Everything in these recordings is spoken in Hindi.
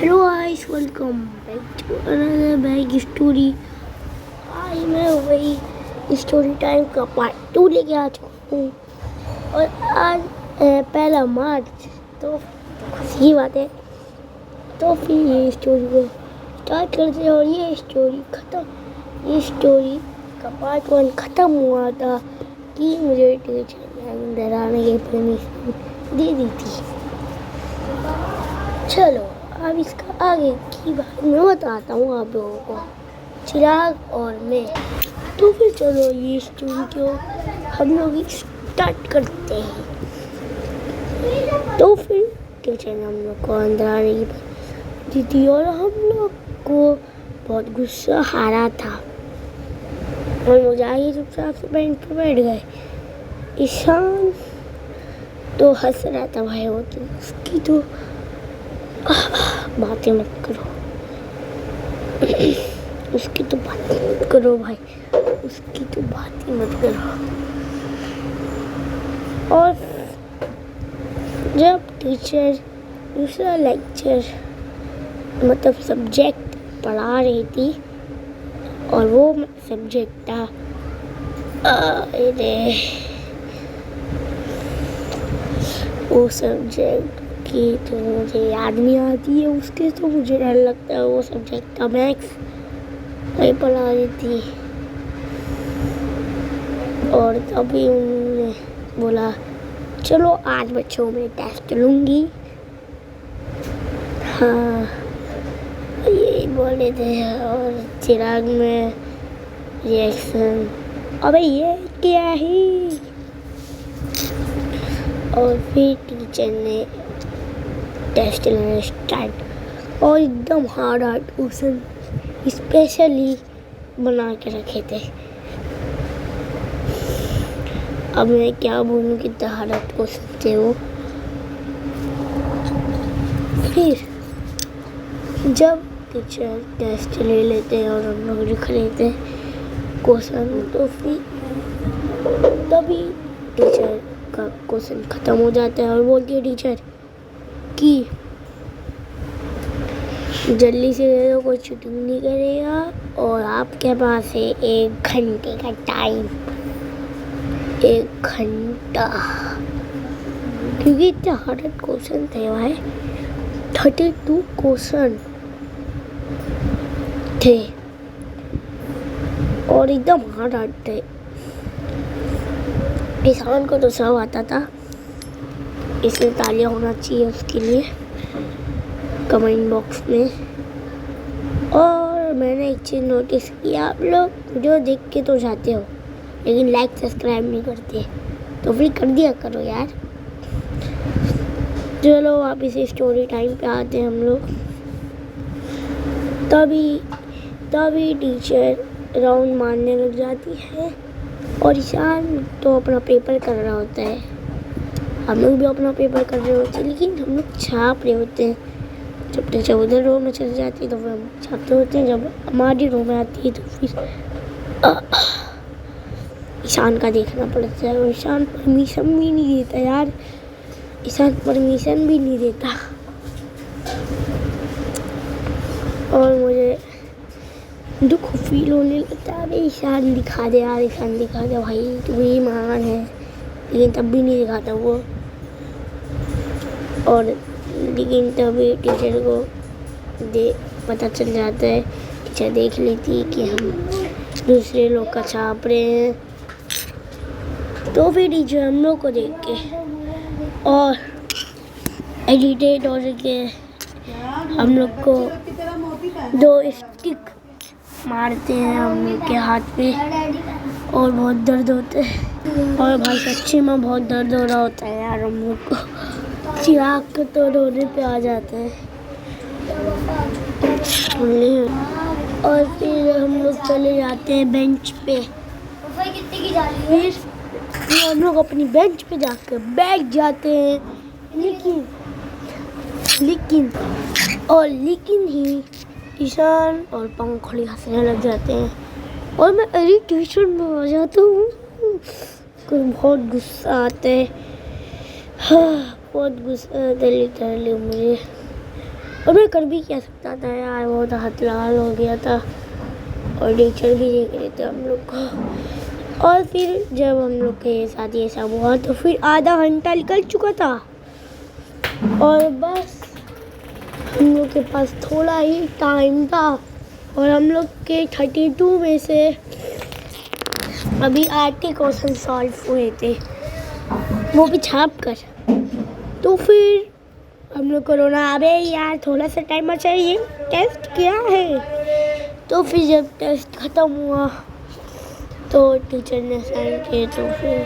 Hello guys, welcome back to another bag story. आज मैं वही स्टोरी टाइम का पार्ट 2 लेके आ चुका हूँ। और आज 1 मार्च, तो खुशी की बात है। तो फिर ये स्टोरी को स्टार्ट करते हैं। और ये स्टोरी का पार्ट 1 ख़त्म हुआ था कि मुझे टीचर ने अंदर आने की परमिशन दे दी थी। चलो अब इसका आगे की बात मैं बताता हूँ आप लोगों को, चिराग और मैं। तो फिर चलो ये स्टोरी को हम लोग स्टार्ट करते हैं। तो फिर टीचर ने हम लोग को अंदर आने की बात दी थी और हम लोग को बहुत गुस्सा आ रहा था। और मुझे आगे चुपचाप से बेंच पर बैठ गए। ईशान तो हंस रहा था भाई, वो तो उसकी तो बातें मत करो, उसकी तो बातें मत करो भाई, उसकी तो बातें मत करो। और जब टीचर दूसरा लेक्चर मतलब सब्जेक्ट पढ़ा रही थी और वो सब्जेक्ट था वो सब्जेक्ट की तो मुझे याद नहीं आती है, उसके तो मुझे डर लगता है। वो सब्जेक्ट था मैथ्स, वही पढ़ा रही थी। और तभी उन्होंने बोला चलो आज बच्चों में टेस्ट लूँगी। हाँ यही बोले थे। और चिराग में रिएक्शन, अबे ये क्या है। और फिर टीचर ने टेस्ट लेना स्टार्ट और एकदम हार्ड क्वेश्चन स्पेशली बना के रखे थे। अब मैं क्या बोलूँ कितना हार्ड क्वेश्चन थे वो। फिर जब टीचर टेस्ट ले लेते और हम लोग लिख लेते क्वेश्चन, तो फिर तभी टीचर का क्वेश्चन ख़त्म हो जाता है और बोलती है टीचर कि जल्दी से दे दो, कोई चीटिंग नहीं करेगा और आपके पास है 1 घंटे का टाइम। 1 घंटा, क्योंकि इतने हार्ड क्वेश्चन थे भाई। 32 क्वेश्चन थे और एकदम हार्ड थे। ईशान को तो सब आता था, इसलिए तालियां होना चाहिए उसके लिए कमेंट बॉक्स में। और मैंने एक चीज़ नोटिस किया, आप लोग जो देख के तो जाते हो लेकिन लाइक सब्सक्राइब नहीं करते, तो फिर कर दिया करो यार। चलो वापस स्टोरी टाइम पे आते हैं हम लोग। तभी टीचर राउंड मारने लग जाती है और ईशान तो अपना पेपर कर रहा होता है। हम लोग भी अपना पेपर कर रहे होते हैं, लेकिन हम लोग छाप रहे होते हैं। जब टीचर उधर रो में चली जाती है तो फिर हम छापते होते हैं। जब हमारी रो में आती है तो फिर ईशान का देखना पड़ता है। और ईशान परमिशन भी नहीं देता यार, ईशान परमिशन भी नहीं देता। और मुझे दुख फील होने लगता है। अरे ईशान दिखा दे यार, ईशान दिखा दे भाई, तू भी महान है। लेकिन तब भी नहीं दिखाता वो। और लेकिन तभी टीचर को पता चल जाता है। टीचर देख लेती है कि हम दूसरे लोग का छाप रहे हैं, तो फिर टीचर हम लोग को देख के और एडिटेट हो के हम लोग को 2 स्टिक मारते हैं हम लोग के हाथ पे और बहुत दर्द होता है। और भाई सच्ची में बहुत दर्द हो रहा होता है यार हम लोग को। चिराग को तो रोने पे आ जाता है। और फिर हम लोग चले जाते हैं बेंच पे। फिर हम लोग अपनी बेंच पे जाकर बैठ जाते हैं। लेकिन ही ईशान और पंखुड़ी हंसने लग जाते हैं और मैं इरिटेशन में आ जाता हूँ। बहुत गुस्सा आता है, हाँ बहुत गुस्सा आता है लिटरली मुझे। और मैं कर भी क्या सकता था यार, वो तो हाथ लाल हो गया था और टीचर भी देख रहे थे हम लोग को। और फिर जब हम लोग के साथ ये सब हुआ तो फिर आधा घंटा निकल चुका था और बस हम लोग के पास थोड़ा ही टाइम था और हम लोग के 32 में से अभी 8 क्वेश्चन सॉल्व हुए थे, वो भी छाप कर। तो फिर हम लोग को रोना, अबे यार थोड़ा सा टाइम चाहिए, टेस्ट क्या है। तो फिर जब टेस्ट ख़त्म हुआ तो टीचर ने साइन किए तो फिर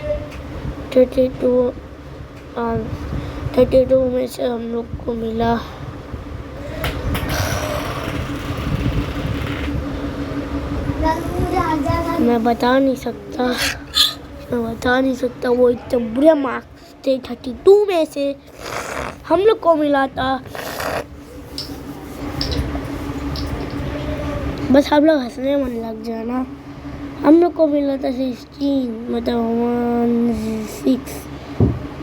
32 में से हम लोग को मिला मैं बता नहीं सकता वो इतने बुरे मार्क्स थे। 32 में से हम लोग को मिला था, बस हम लोग हंसने मन लग जाना, हम लोग को मिला था 16, मतलब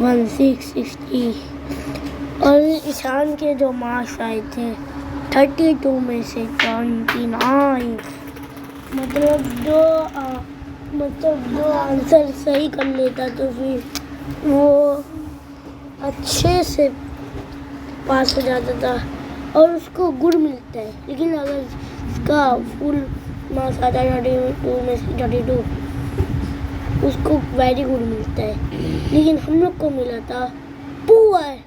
1660। और ईशान के जो मार्क्स आए थे 32 में से 29, मतलब दो आंसर सही कर लेता तो फिर वो अच्छे से पास हो जाता था और उसको गुड मिलता है। लेकिन अगर इसका फुल मार्क्स आता है 32 में से 32, उसको वेरी गुड मिलता है। लेकिन हम लोग को मिला था पुअर।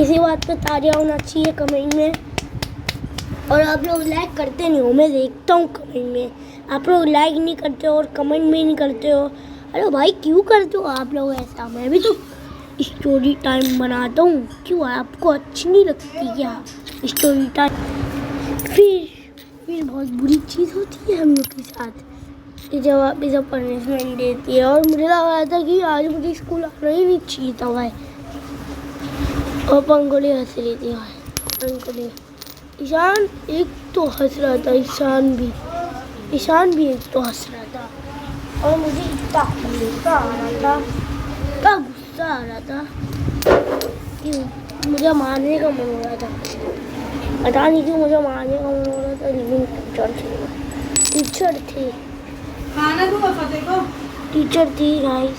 इसी बात पे तालियां होना चाहिए कमेंट में। और आप लोग लाइक करते नहीं हो, मैं देखता हूँ कमेंट में आप लोग लाइक नहीं करते हो और कमेंट में नहीं करते हो। अरे भाई क्यों करते हो आप लोग ऐसा? मैं भी तो स्टोरी टाइम बनाता हूँ, क्यों आपको अच्छी नहीं लगती क्या स्टोरी टाइम? फिर बहुत बुरी चीज़ होती है हम लोग के साथ कि जब आप इसे पनिशमेंट देती है। और मुझे लगा था कि आज मुझे स्कूल आना ही नहीं चाहिए था भाई। और पंखुड़ी हंस रही थी भाई, पंखुड़ी। ईशान एक तो हंस रहा था, ईशान भी एक तो हंस रहा था और मुझे इतना गुस्सा आ रहा था कि मुझे मारने का मन हो रहा था। पता नहीं क्यों मुझे मारने का मन हो रहा था। लेकिन टीचर थी गाइस।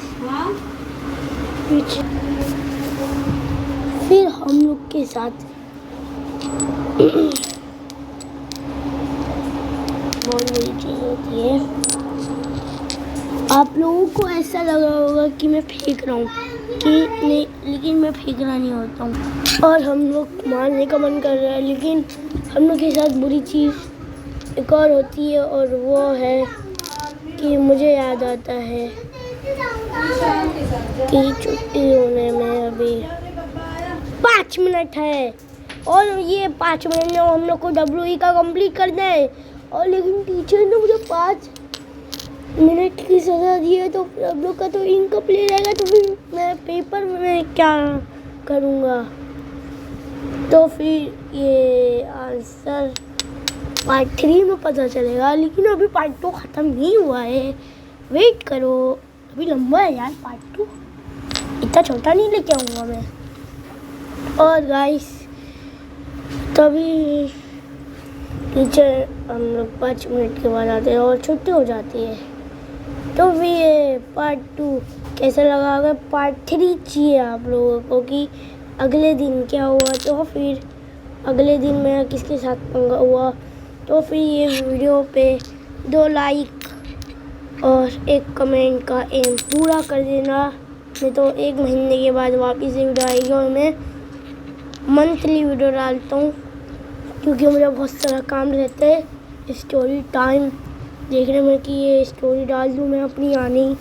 फिर हम लोग के साथ बहुत बड़ी चीज़ होती है। आप लोगों को ऐसा लगा होगा कि मैं फेंक रहा हूँ कि नहीं, लेकिन मैं फेंक रहा नहीं होता हूँ। और हम लोग मारने का मन कर रहा है, लेकिन हम लोग के साथ बुरी चीज़ एक और होती है और वो है कि मुझे याद आता है कि छुट्टी होने में अभी 5 मिनट है और ये 5 मिनट में हम लोग को WE का कंप्लीट करना है। और लेकिन टीचर ने मुझे 5 मिनट की सज़ा दी है तो हम लोग का तो इनकम्प्लीट रहेगा। तो फिर मैं पेपर में क्या करूँगा? तो फिर ये आंसर पार्ट 3 में पता चलेगा। लेकिन अभी पार्ट 2 ख़त्म नहीं हुआ है, वेट करो, अभी लंबा है यार पार्ट 2, इतना छोटा नहीं लेके आऊँगा मैं। और गाइस तभी टीचर हम लोग 5 मिनट के बाद आते हैं और छुट्टी हो जाती है। तो फिर ये पार्ट 2 कैसा लगा? अगर पार्ट 3 चाहिए आप लोगों को कि अगले दिन क्या हुआ, तो फिर अगले दिन मेरा किसके साथ पंगा हुआ, तो फिर ये वीडियो पे 2 लाइक और 1 कमेंट का एम पूरा कर देना। नहीं तो 1 महीने के बाद वापस से वीडियो आएगी और मैं मंथली वीडियो डालता हूँ क्योंकि मुझे बहुत सारा काम रहता है स्टोरी टाइम देखने में कि ये स्टोरी डाल दूँ मैं अपनी आनी।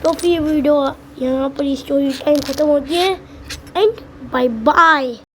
तो फिर ये वीडियो यहाँ पर स्टोरी टाइम ख़त्म होती है एंड बाय बाय।